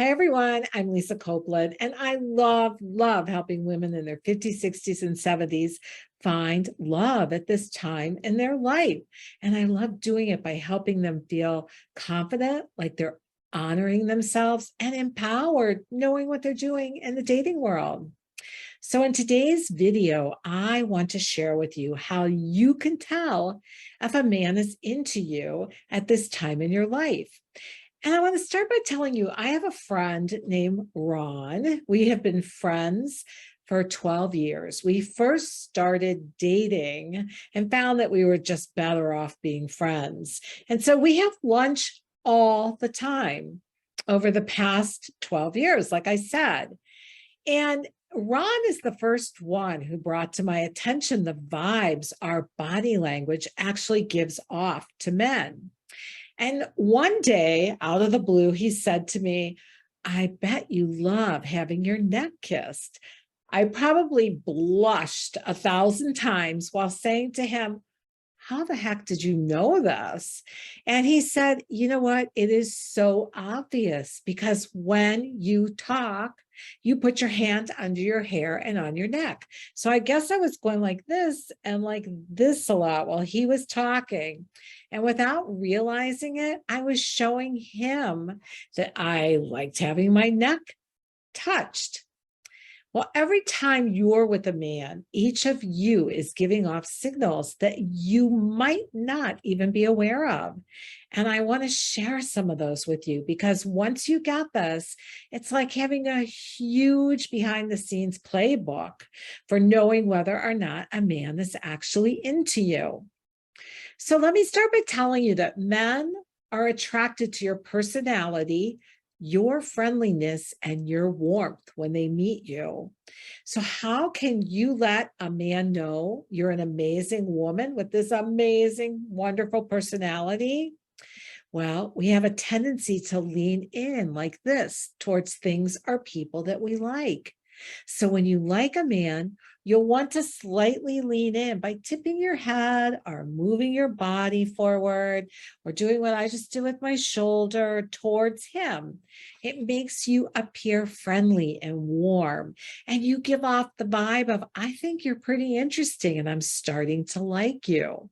Hi, everyone. I'm Lisa Copeland, and I love helping women in their 50s, 60s, and 70s find love at this time in their life. And I love doing it by helping them feel confident, like they're honoring themselves, and empowered, knowing what they're doing in the dating world. So, in today's video, I want to share with you how you can tell if a man is into you at this time in your life. And I want to start by telling you, I have a friend named Ron. We have been friends for 12 years. We first started dating and found that we were just better off being friends. And so we have lunch all the time over the past 12 years, like I said. And Ron is the first one who brought to my attention the vibes our body language actually gives off to men. And one day, out of the blue, he said to me, "I bet you love having your neck kissed." I probably blushed 1,000 times while saying to him, "How the heck did you know this?" And he said, "You know what? It is so obvious because when you talk, you put your hand under your hair and on your neck." So I guess I was going like this and like this a lot while he was talking. And without realizing it, I was showing him that I liked having my neck touched. Well, every time you're with a man, each of you is giving off signals that you might not even be aware of. And I want to share some of those with you because once you get this, it's like having a huge behind the scenes playbook for knowing whether or not a man is actually into you. So let me start by telling you that men are attracted to your personality, your friendliness, and your warmth when they meet you. So, how can you let a man know you're an amazing woman with this amazing, wonderful personality? Well, we have a tendency to lean in like this towards things or people that we like. So when you like a man, you'll want to slightly lean in by tipping your head or moving your body forward or doing what I just did with my shoulder towards him. It makes you appear friendly and warm, and you give off the vibe of, "I think you're pretty interesting and I'm starting to like you."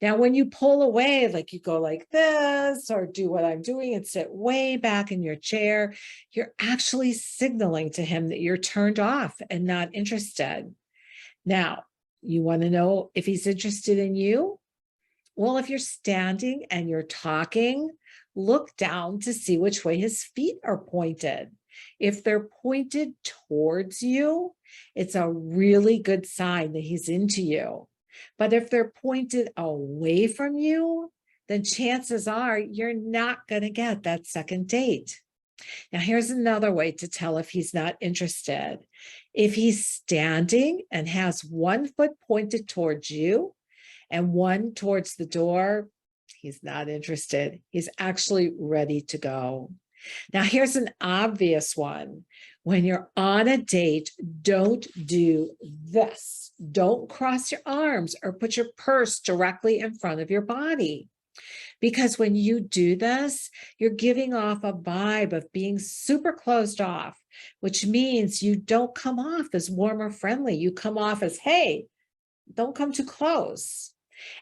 Now, when you pull away, like you go like this or do what I'm doing and sit way back in your chair, you're actually signaling to him that you're turned off and not interested. Now, you want to know if he's interested in you? Well, if you're standing and you're talking, look down to see which way his feet are pointed. If they're pointed towards you, it's a really good sign that he's into you. But if they're pointed away from you, then chances are you're not going to get that second date. Now, here's another way to tell if he's not interested. If he's standing and has one foot pointed towards you and one towards the door, he's not interested. He's actually ready to go. Now, here's an obvious one. When you're on a date, don't do this. Don't cross your arms or put your purse directly in front of your body. Because when you do this, you're giving off a vibe of being super closed off, which means you don't come off as warm or friendly. You come off as, "Hey, don't come too close."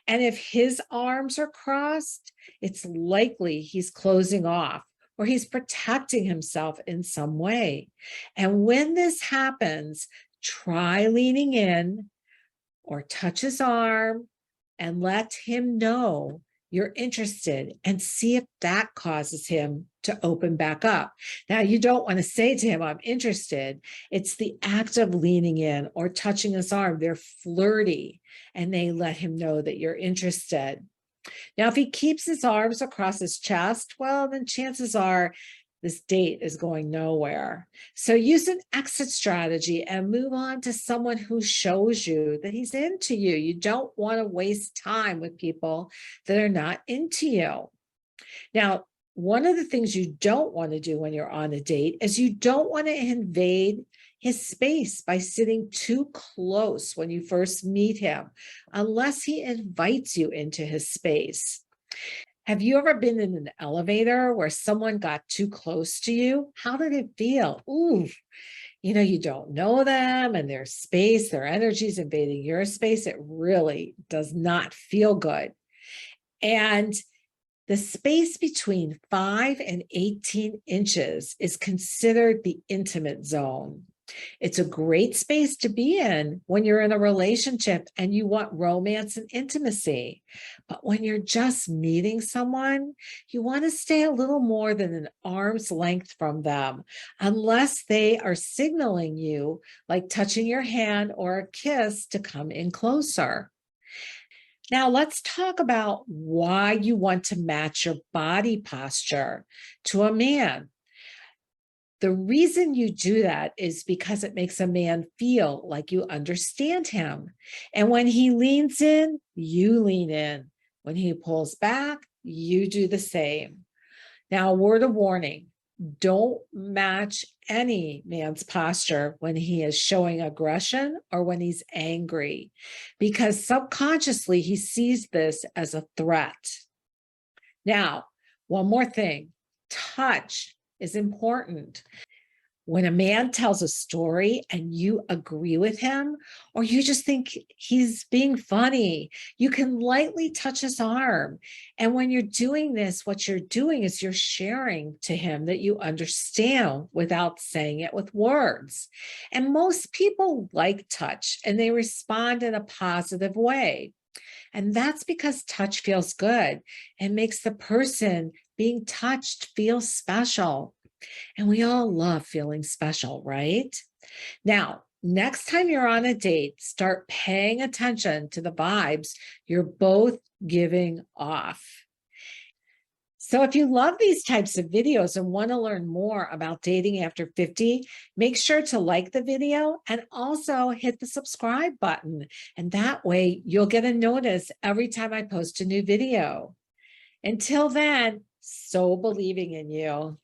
And if his arms are crossed, it's likely he's closing off or he's protecting himself in some way. And when this happens, try leaning in or touch his arm and let him know you're interested and see if that causes him to open back up. Now, you don't want to say to him, "I'm interested." It's the act of leaning in or touching his arm. They're flirty and they let him know that you're interested. Now, if he keeps his arms across his chest, well, then chances are this date is going nowhere. So use an exit strategy and move on to someone who shows you that he's into you. You don't want to waste time with people that are not into you. Now, one of the things you don't want to do when you're on a date is you don't want to invade his space by sitting too close when you first meet him, unless he invites you into his space. Have you ever been in an elevator where someone got too close to you? How did it feel? Ooh, you don't know them and their space, their energy's invading your space. It really does not feel good. And the space between 5 and 18 inches is considered the intimate zone. It's a great space to be in when you're in a relationship and you want romance and intimacy. But when you're just meeting someone, you want to stay a little more than an arm's length from them, unless they are signaling you, like touching your hand or a kiss, to come in closer. Now, let's talk about why you want to match your body posture to a man. The reason you do that is because it makes a man feel like you understand him. And when he leans in, you lean in. When he pulls back, you do the same. Now, a word of warning, don't match any man's posture when he is showing aggression or when he's angry, because subconsciously he sees this as a threat. Now, one more thing, touch is important. When a man tells a story and you agree with him, or you just think he's being funny, you can lightly touch his arm. And when you're doing this, what you're doing is you're sharing to him that you understand without saying it with words. And most people like touch and they respond in a positive way. And that's because touch feels good and makes the person being touched feel special. And we all love feeling special, right? Now, next time you're on a date, start paying attention to the vibes you're both giving off. So if you love these types of videos and want to learn more about dating after 50, make sure to like the video and also hit the subscribe button. And that way you'll get a notice every time I post a new video. Until then, so believing in you.